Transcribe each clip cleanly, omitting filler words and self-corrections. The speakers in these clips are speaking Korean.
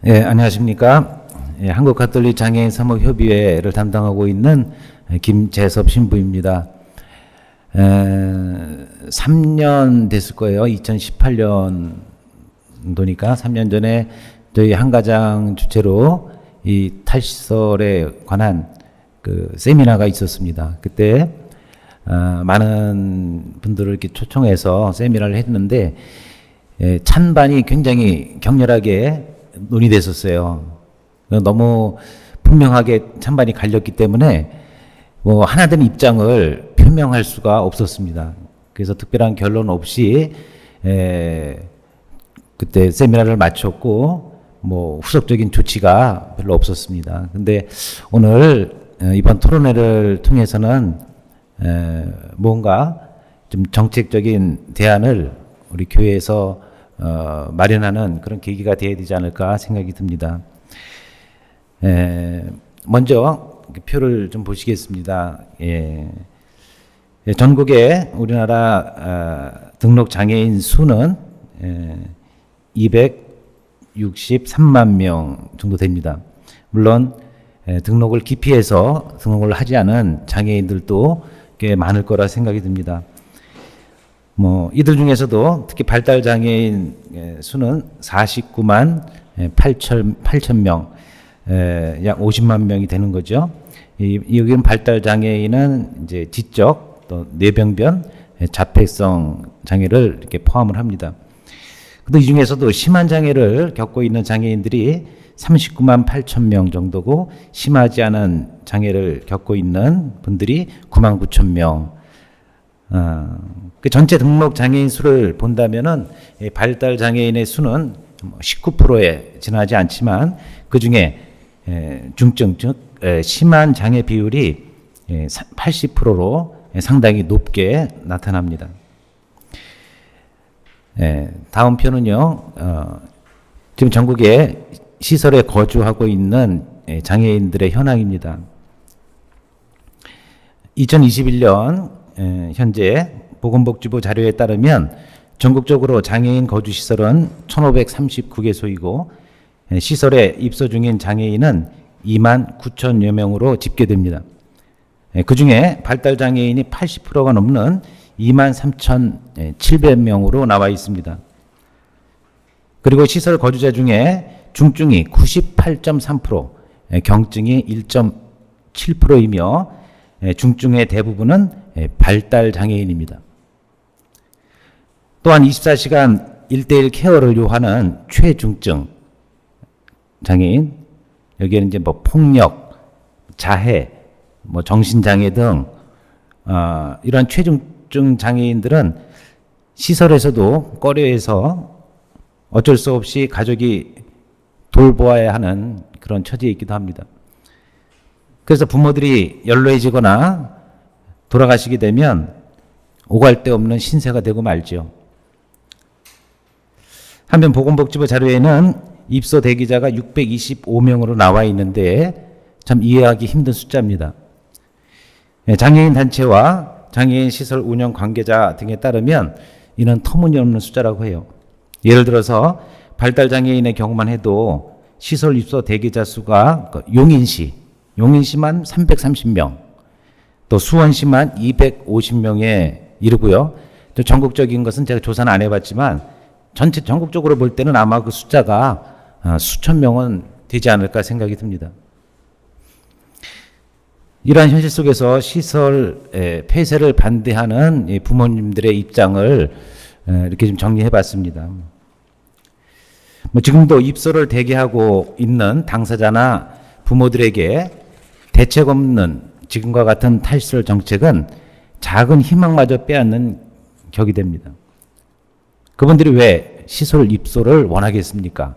예, 안녕하십니까. 예, 한국가톨릭 장애인 사목협의회를 담당하고 있는 김재섭 신부입니다. 3년 됐을 거예요. 2018년도니까 3년 전에 저희 한가장 주최로 이 탈시설에 관한 그 세미나가 있었습니다. 그때 많은 분들을 이렇게 초청해서 세미나를 했는데 찬반이 굉장히 격렬하게 논의됐었어요. 너무 분명하게 찬반이 갈렸기 때문에 뭐 하나된 입장을 표명할 수가 없었습니다. 그래서 특별한 결론 없이 그때 세미나를 마쳤고 뭐 후속적인 조치가 별로 없었습니다. 근데 오늘 이번 토론회를 통해서는 뭔가 좀 정책적인 대안을 우리 교회에서 마련하는 그런 계기가 되어야 되지 않을까 생각이 듭니다. 먼저 표를 좀 보시겠습니다. 전국에 우리나라 등록 장애인 수는 263만 명 정도 됩니다. 물론 등록을 기피해서 등록을 하지 않은 장애인들도 꽤 많을 거라 생각이 듭니다. 뭐 이들 중에서도 특히 발달 장애인 수는 49만 8천 명, 약 50만 명이 되는 거죠. 여기는 발달 장애인은 이제 지적, 또 뇌병변, 자폐성 장애를 이렇게 포함을 합니다. 근데 이 중에서도 심한 장애를 겪고 있는 장애인들이 39만 8천 명 정도고 심하지 않은 장애를 겪고 있는 분들이 9만 9천 명. 그 전체 등록 장애인 수를 본다면은 발달 장애인의 수는 19%에 지나지 않지만 그 중에 중증 즉 심한 장애 비율이 80%로 상당히 높게 나타납니다. 다음 표는요. 지금 전국에 시설에 거주하고 있는 장애인들의 현황입니다. 2021년 현재 보건복지부 자료에 따르면 전국적으로 장애인 거주시설은 1,539개소이고 시설에 입소 중인 장애인은 2만 9천여 명으로 집계됩니다. 그 중에 발달장애인이 80%가 넘는 2만 3,700명으로 나와 있습니다. 그리고 시설 거주자 중에 중증이 98.3%, 경증이 1.7%이며 중증의 대부분은 발달 장애인입니다. 또한 24시간 1대1 케어를 요하는 최중증 장애인, 여기에는 이제 뭐 폭력, 자해, 뭐 정신장애 등 이러한 최중증 장애인들은 시설에서도 꺼려해서 어쩔 수 없이 가족이 돌보아야 하는 그런 처지에 있기도 합니다. 그래서 부모들이 연로해지거나 돌아가시게 되면 오갈 데 없는 신세가 되고 말죠. 한편 보건복지부 자료에는 입소 대기자가 625명으로 나와 있는데 참 이해하기 힘든 숫자입니다. 장애인 단체와 장애인 시설 운영 관계자 등에 따르면 이는 터무니없는 숫자라고 해요. 예를 들어서 발달 장애인의 경우만 해도 시설 입소 대기자 수가 용인시만 330명, 또 수원시만 250명에 이르고요. 또 전국적인 것은 제가 조사는 안 해봤지만 전체 전국적으로 볼 때는 아마 그 숫자가 수천 명은 되지 않을까 생각이 듭니다. 이러한 현실 속에서 시설 폐쇄를 반대하는 부모님들의 입장을 이렇게 좀 정리해봤습니다. 뭐 지금도 입소를 대기하고 있는 당사자나 부모들에게 대책 없는 지금과 같은 탈시설 정책은 작은 희망마저 빼앗는 격이 됩니다. 그분들이 왜 시설 입소를 원하겠습니까?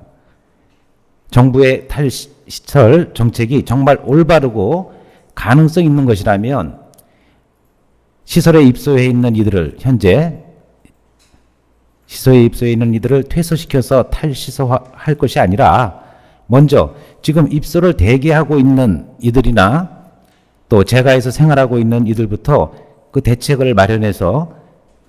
정부의 탈시설 정책이 정말 올바르고 가능성 있는 것이라면 시설에 입소해 있는 이들을 현재 시설에 입소해 있는 이들을 퇴소시켜서 탈시설화할 것이 아니라 먼저 지금 입소를 대기하고 있는 이들이나 또 재가에서 생활하고 있는 이들부터 그 대책을 마련해서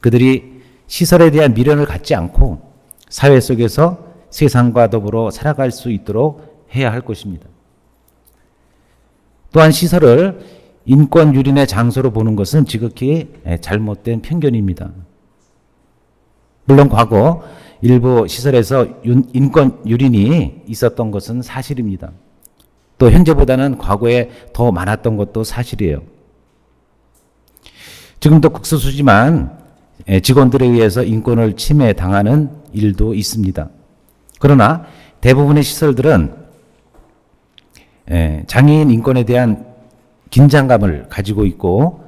그들이 시설에 대한 미련을 갖지 않고 사회 속에서 세상과 더불어 살아갈 수 있도록 해야 할 것입니다. 또한 시설을 인권 유린의 장소로 보는 것은 지극히 잘못된 편견입니다. 물론 과거 일부 시설에서 인권 유린이 있었던 것은 사실입니다. 또 현재보다는 과거에 더 많았던 것도 사실이에요. 지금도 극소수지만 직원들에 의해서 인권을 침해당하는 일도 있습니다. 그러나 대부분의 시설들은 장애인 인권에 대한 긴장감을 가지고 있고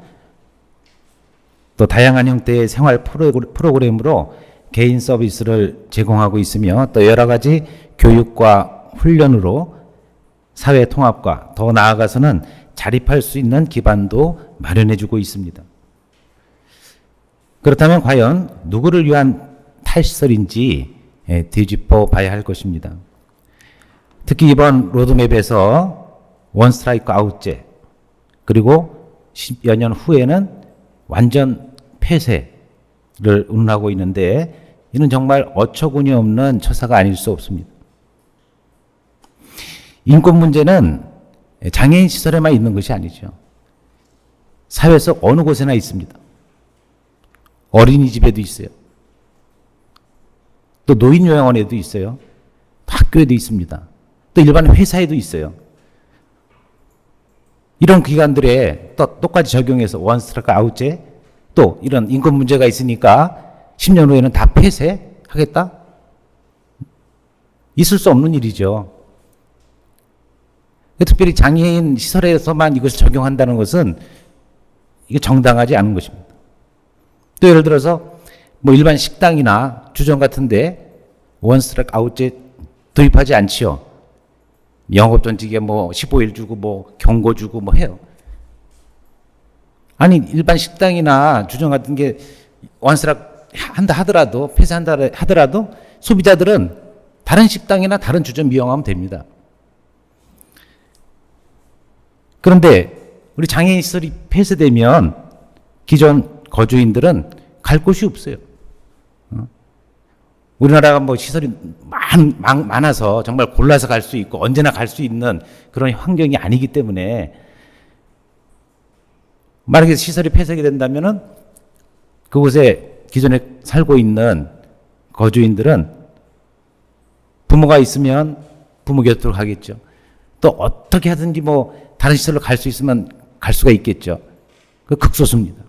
또 다양한 형태의 생활 프로그램으로 개인 서비스를 제공하고 있으며 또 여러 가지 교육과 훈련으로 사회 통합과 더 나아가서는 자립할 수 있는 기반도 마련해주고 있습니다. 그렇다면 과연 누구를 위한 탈시설인지 뒤집어 봐야 할 것입니다. 특히 이번 로드맵에서 원 스트라이크 아웃제 그리고 10여 년 후에는 완전 폐쇄를 운운하고 있는데 이는 정말 어처구니 없는 처사가 아닐 수 없습니다. 인권 문제는 장애인 시설에만 있는 것이 아니죠. 사회 속 어느 곳에나 있습니다. 어린이집에도 있어요. 또 노인요양원에도 있어요. 또 학교에도 있습니다. 또 일반 회사에도 있어요. 이런 기관들에 또 똑같이 적용해서 원스트라이크 아웃제 또 이런 인권 문제가 있으니까 10년 후에는 다 폐쇄하겠다? 있을 수 없는 일이죠. 특별히 장애인 시설에서만 이것을 적용한다는 것은 이게 정당하지 않은 것입니다. 또 예를 들어서 뭐 일반 식당이나 주점 같은데 원스트라이크 아웃제 도입하지 않지요. 영업 전직에 뭐 15일 주고 뭐 경고 주고 뭐 해요. 아니 일반 식당이나 주점 같은 게 원스트라이크 한다 하더라도 폐쇄한다 하더라도 소비자들은 다른 식당이나 다른 주점 이용하면 됩니다. 그런데 우리 장애인 시설이 폐쇄되면 기존 거주인들은 갈 곳이 없어요. 우리나라가 뭐 시설이 많아서 정말 골라서 갈 수 있고 언제나 갈 수 있는 그런 환경이 아니기 때문에 만약에 시설이 폐쇄가 된다면은 그곳에 기존에 살고 있는 거주인들은 부모가 있으면 부모 곁으로 가겠죠. 또 어떻게 하든지 뭐 다른 시설로 갈 수 있으면 갈 수가 있겠죠. 그 극소수입니다.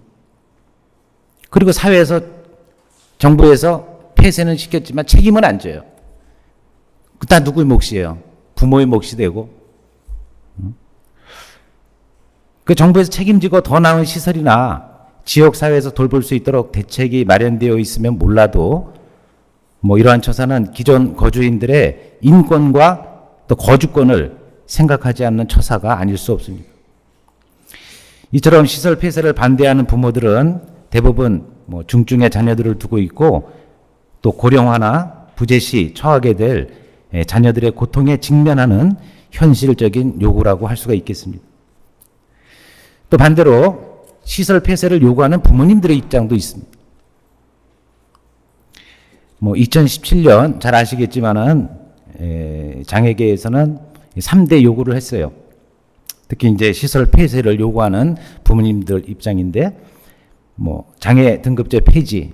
그리고 사회에서 정부에서 폐쇄는 시켰지만 책임은 안 져요. 그 다 누구의 몫이에요? 부모의 몫이 되고. 그 정부에서 책임지고 더 나은 시설이나 지역사회에서 돌볼 수 있도록 대책이 마련되어 있으면 몰라도 뭐 이러한 처사는 기존 거주인들의 인권과 또 거주권을 생각하지 않는 처사가 아닐 수 없습니다. 이처럼 시설 폐쇄를 반대하는 부모들은 대부분 뭐 중증의 자녀들을 두고 있고 또 고령화나 부재시 처하게 될 자녀들의 고통에 직면하는 현실적인 요구라고 할 수가 있겠습니다. 또 반대로 시설 폐쇄를 요구하는 부모님들의 입장도 있습니다. 뭐 2017년 잘 아시겠지만은 장애계에서는 3대 요구를 했어요. 특히 이제 시설 폐쇄를 요구하는 부모님들 입장인데 뭐 장애 등급제 폐지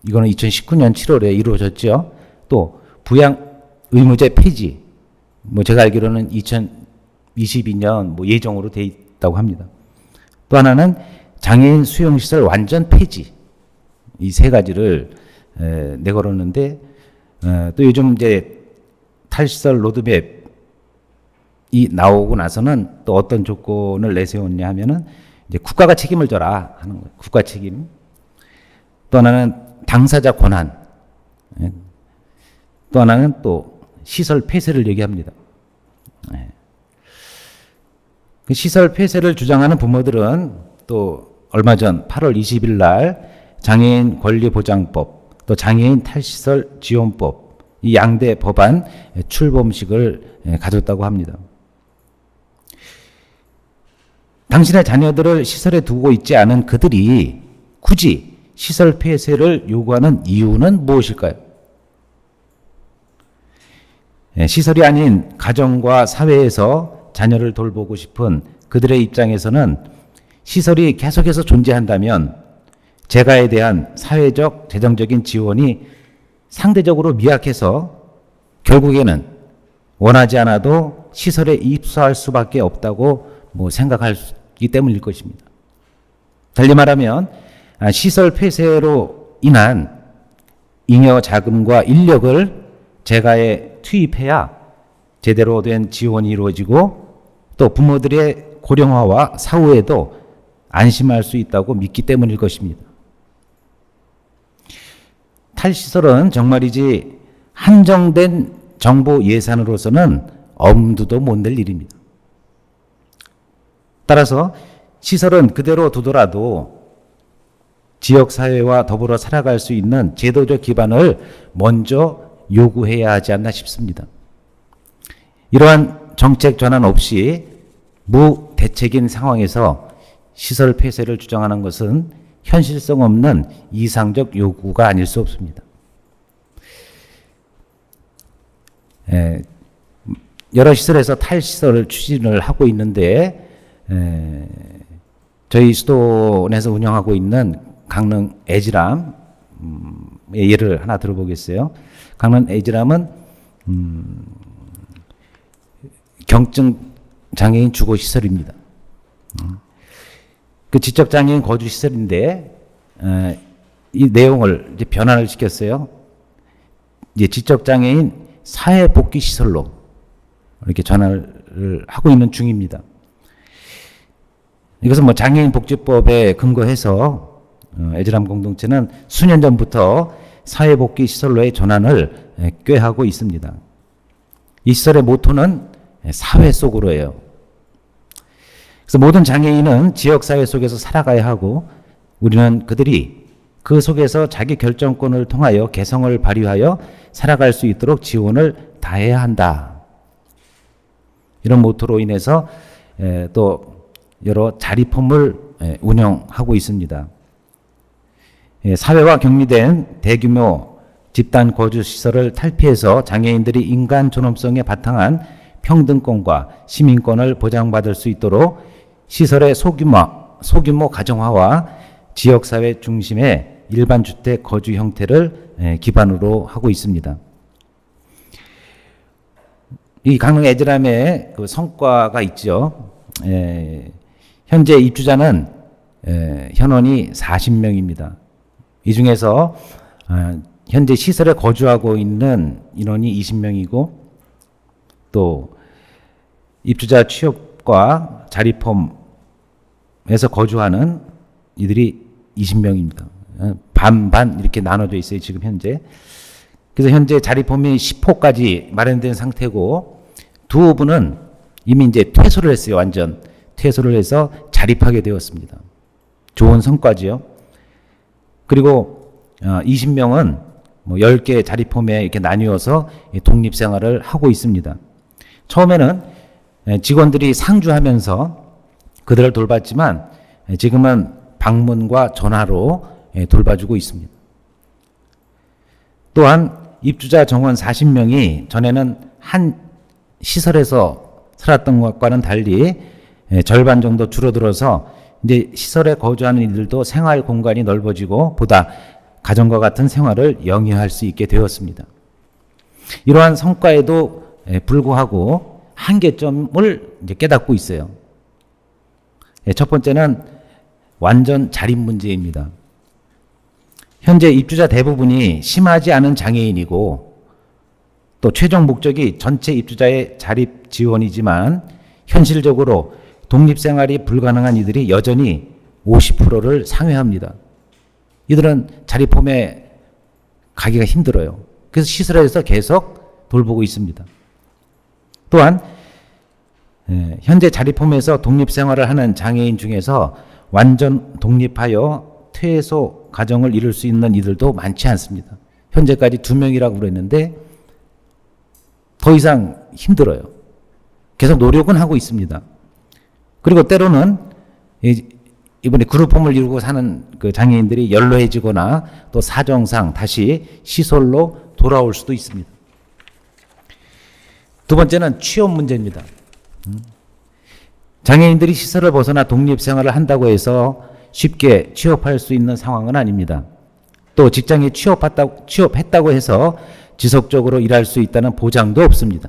이거는 2019년 7월에 이루어졌죠. 또 부양 의무제 폐지 뭐 제가 알기로는 2022년 뭐 예정으로 돼 있다고 합니다. 또 하나는 장애인 수용시설 완전 폐지 이 세 가지를 내걸었는데 또 요즘 이제 탈시설 로드맵 이 나오고 나서는 또 어떤 조건을 내세웠냐 하면은 이제 국가가 책임을 져라 하는 거예요. 국가 책임. 또 하나는 당사자 권한. 또 하나는 또 시설 폐쇄를 얘기합니다. 그 시설 폐쇄를 주장하는 부모들은 또 얼마 전 8월 20일 날 장애인 권리보장법 또 장애인 탈시설 지원법 이 양대 법안 출범식을 가졌다고 합니다. 당신의 자녀들을 시설에 두고 있지 않은 그들이 굳이 시설 폐쇄를 요구하는 이유는 무엇일까요? 시설이 아닌 가정과 사회에서 자녀를 돌보고 싶은 그들의 입장에서는 시설이 계속해서 존재한다면 재가에 대한 사회적, 재정적인 지원이 상대적으로 미약해서 결국에는 원하지 않아도 시설에 입소할 수밖에 없다고 생각하기 때문일 것입니다. 달리 말하면 시설 폐쇄로 인한 잉여 자금과 인력을 재가에 투입해야 제대로 된 지원이 이루어지고 또 부모들의 고령화와 사후에도 안심할 수 있다고 믿기 때문일 것입니다. 탈시설은 정말이지 한정된 정부 예산으로서는 엄두도 못 낼 일입니다. 따라서 시설은 그대로 두더라도 지역사회와 더불어 살아갈 수 있는 제도적 기반을 먼저 요구해야 하지 않나 싶습니다. 이러한 정책 전환 없이 무대책인 상황에서 시설 폐쇄를 주장하는 것은 현실성 없는 이상적 요구가 아닐 수 없습니다. 여러 시설에서 탈시설을 추진을 하고 있는데 저희 수도원에서 운영하고 있는 강릉 애지람의 예를 하나 들어보겠어요. 강릉 애지람은 경증 장애인 주거 시설입니다. 그 지적 장애인 거주 시설인데 이 내용을 이제 변화를 시켰어요. 이제 지적 장애인 사회 복귀 시설로 이렇게 전환을 하고 있는 중입니다. 이것은 장애인 복지법에 근거해서 애지람 공동체는 수년 전부터 사회 복귀 시설로의 전환을 꾀하고 있습니다. 이 시설의 모토는 사회 속으로예요. 그래서 모든 장애인은 지역사회 속에서 살아가야 하고 우리는 그들이 그 속에서 자기 결정권을 통하여 개성을 발휘하여 살아갈 수 있도록 지원을 다해야 한다. 이런 모토로 인해서 또 여러 자립홈을 운영하고 있습니다. 사회와 격리된 대규모 집단 거주 시설을 탈피해서 장애인들이 인간 존엄성에 바탕한 평등권과 시민권을 보장받을 수 있도록 시설의 소규모 가정화와 지역사회 중심의 일반 주택 거주 형태를 기반으로 하고 있습니다. 이 강릉 애지람의 그 성과가 있죠. 현재 입주자는 현원이 40명입니다. 이 중에서 현재 시설에 거주하고 있는 인원이 20명이고 또 입주자 취업과 자립홈에서 거주하는 이들이 20명입니다. 반반 이렇게 나눠져 있어요, 지금 현재. 그래서 현재 자립홈이 10호까지 마련된 상태고 두 분은 이미 이제 퇴소를 했어요. 완전 퇴소를 해서 자립하게 되었습니다. 좋은 성과지요. 그리고 20명은 10개 자립홈에 이렇게 나뉘어서 독립생활을 하고 있습니다. 처음에는 직원들이 상주하면서 그들을 돌봤지만 지금은 방문과 전화로 돌봐주고 있습니다. 또한 입주자 정원 40명이 전에는 한 시설에서 살았던 것과는 달리 절반 정도 줄어들어서 이제 시설에 거주하는 이들도 생활 공간이 넓어지고 보다 가정과 같은 생활을 영위할 수 있게 되었습니다. 이러한 성과에도 불구하고 한계점을 이제 깨닫고 있어요. 첫 번째는 완전 자립 문제입니다. 현재 입주자 대부분이 심하지 않은 장애인이고 또 최종 목적이 전체 입주자의 자립 지원이지만 현실적으로 독립생활이 불가능한 이들이 여전히 50%를 상회합니다. 이들은 자립홈에 가기가 힘들어요. 그래서 시설에서 계속 돌보고 있습니다. 또한 현재 자립홈에서 독립생활을 하는 장애인 중에서 완전 독립하여 퇴소 가정을 이룰 수 있는 이들도 많지 않습니다. 현재까지 2명이라고 그랬는데 더 이상 힘들어요. 계속 노력은 하고 있습니다. 그리고 때로는 이번에 그룹홈을 이루고 사는 그 장애인들이 연로해지거나 또 사정상 다시 시설로 돌아올 수도 있습니다. 두 번째는 취업 문제입니다. 장애인들이 시설을 벗어나 독립생활을 한다고 해서 쉽게 취업할 수 있는 상황은 아닙니다. 또 직장에 취업했다고 해서 지속적으로 일할 수 있다는 보장도 없습니다.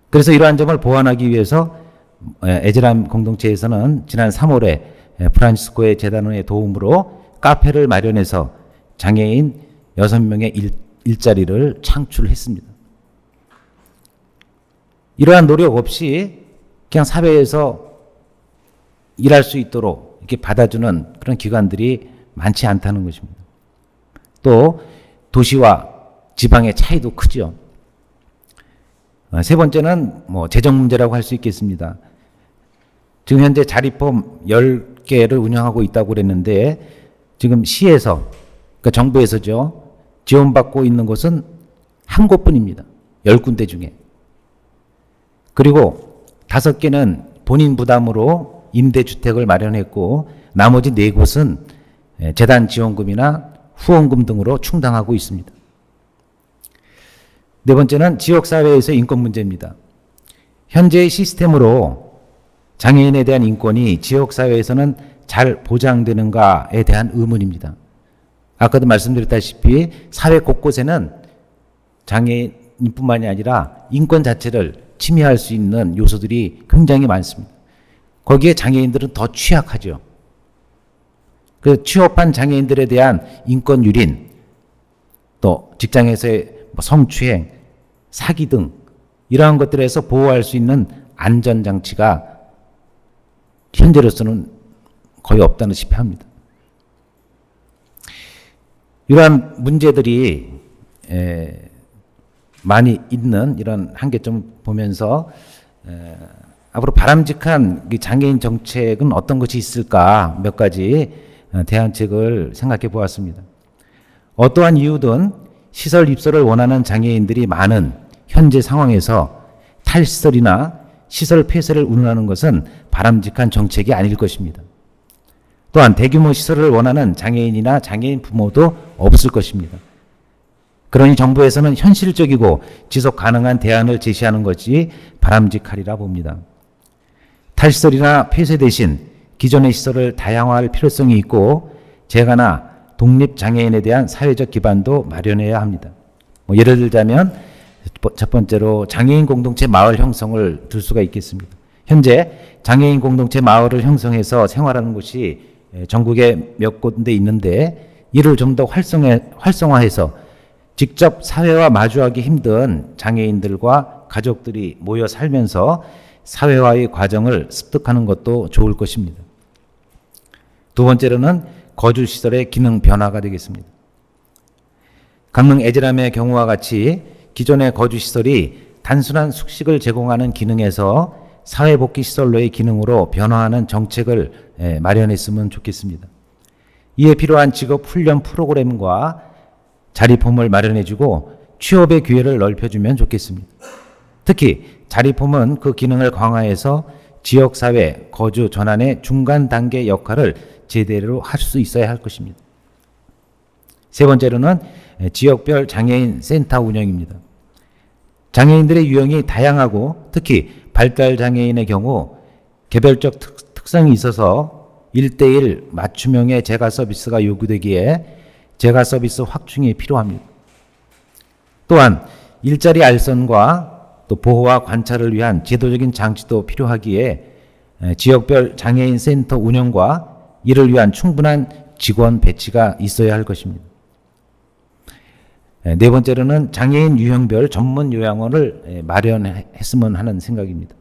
그래서 이러한 점을 보완하기 위해서 에즈람 공동체에서는 지난 3월에 프란치스코의 재단의 도움으로 카페를 마련해서 장애인 6명의 일자리를 창출했습니다. 이러한 노력 없이 그냥 사회에서 일할 수 있도록 이렇게 받아주는 그런 기관들이 많지 않다는 것입니다. 또 도시와 지방의 차이도 크죠. 세 번째는 재정 문제라고 할 수 있겠습니다. 지금 현재 자립홈 10개를 운영하고 있다고 그랬는데 지금 시에서, 그러니까 정부에서죠, 지원받고 있는 곳은 한 곳뿐입니다. 10군데 중에. 그리고 5개는 본인 부담으로 임대주택을 마련했고 나머지 4곳은 재단 지원금이나 후원금 등으로 충당하고 있습니다. 네 번째는 지역사회에서의 인권 문제입니다. 현재의 시스템으로 장애인에 대한 인권이 지역사회에서는 잘 보장되는가에 대한 의문입니다. 아까도 말씀드렸다시피 사회 곳곳에는 장애인뿐만이 아니라 인권 자체를 침해할 수 있는 요소들이 굉장히 많습니다. 거기에 장애인들은 더 취약하죠. 그 취업한 장애인들에 대한 인권 유린, 또 직장에서의 성추행, 사기 등 이러한 것들에서 보호할 수 있는 안전장치가 현재로서는 거의 없다시피 합니다. 이러한 문제들이 많이 있는 이런 한계점 보면서 앞으로 바람직한 장애인 정책은 어떤 것이 있을까 몇 가지 대안책을 생각해 보았습니다. 어떠한 이유든 시설 입소를 원하는 장애인들이 많은 현재 상황에서 탈시설이나 시설 폐쇄를 운운하는 것은 바람직한 정책이 아닐 것입니다. 또한 대규모 시설을 원하는 장애인이나 장애인 부모도 없을 것입니다. 그러니 정부에서는 현실적이고 지속 가능한 대안을 제시하는 것이 바람직하리라 봅니다. 탈시설이나 폐쇄 대신 기존의 시설을 다양화할 필요성이 있고 재가나 독립장애인에 대한 사회적 기반도 마련해야 합니다. 예를 들자면 첫 번째로 장애인 공동체 마을 형성을 들 수가 있겠습니다. 현재 장애인 공동체 마을을 형성해서 생활하는 곳이 전국에 몇 군데 있는데 이를 좀 더 활성화해서 직접 사회와 마주하기 힘든 장애인들과 가족들이 모여 살면서 사회화의 과정을 습득하는 것도 좋을 것입니다. 두 번째로는 거주시설의 기능 변화가 되겠습니다. 강릉 에즈람의 경우와 같이 기존의 거주시설이 단순한 숙식을 제공하는 기능에서 사회복지시설로의 기능으로 변화하는 정책을 마련했으면 좋겠습니다. 이에 필요한 직업훈련 프로그램과 자립홈을 마련해주고 취업의 기회를 넓혀주면 좋겠습니다. 특히 자립홈은 그 기능을 강화해서 지역사회 거주 전환의 중간 단계 역할을 제대로 할 수 있어야 할 것입니다. 세 번째로는 지역별 장애인 센터 운영입니다. 장애인들의 유형이 다양하고 특히 발달 장애인의 경우 개별적 특성이 있어서 1:1 맞춤형의 재가 서비스가 요구되기에 재가 서비스 확충이 필요합니다. 또한 일자리 알선과 또 보호와 관찰을 위한 제도적인 장치도 필요하기에 지역별 장애인 센터 운영과 이를 위한 충분한 직원 배치가 있어야 할 것입니다. 네 번째로는 장애인 유형별 전문 요양원을 마련했으면 하는 생각입니다.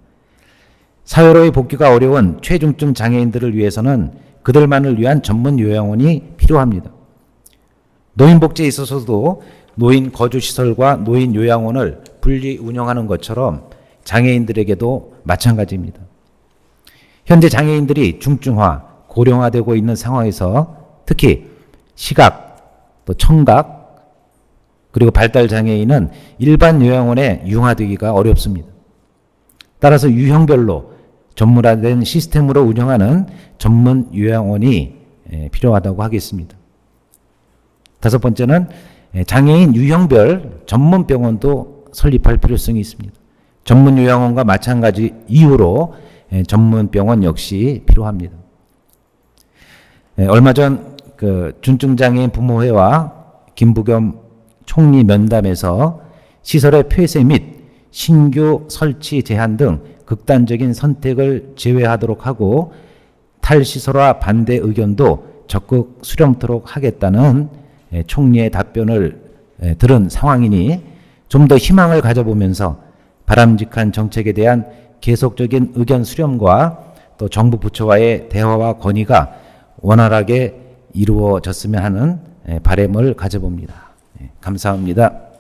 사회로의 복귀가 어려운 최중증 장애인들을 위해서는 그들만을 위한 전문 요양원이 필요합니다. 노인복지에 있어서도 노인 거주시설과 노인 요양원을 분리 운영하는 것처럼 장애인들에게도 마찬가지입니다. 현재 장애인들이 중증화, 고령화되고 있는 상황에서 특히 시각, 또 청각, 그리고 발달 장애인은 일반 요양원에 융화되기가 어렵습니다. 따라서 유형별로 전문화된 시스템으로 운영하는 전문 요양원이 필요하다고 하겠습니다. 다섯 번째는 장애인 유형별 전문 병원도 설립할 필요성이 있습니다. 전문 요양원과 마찬가지 이유로 전문 병원 역시 필요합니다. 얼마 전 그 준증장애인 부모회와 김부겸 총리 면담에서 시설의 폐쇄 및 신규 설치 제한 등 극단적인 선택을 제외하도록 하고 탈시설화 반대 의견도 적극 수렴토록 하겠다는 총리의 답변을 들은 상황이니 좀 더 희망을 가져보면서 바람직한 정책에 대한 계속적인 의견 수렴과 또 정부 부처와의 대화와 건의가 원활하게 이루어졌으면 하는 바람을 가져봅니다. 감사합니다.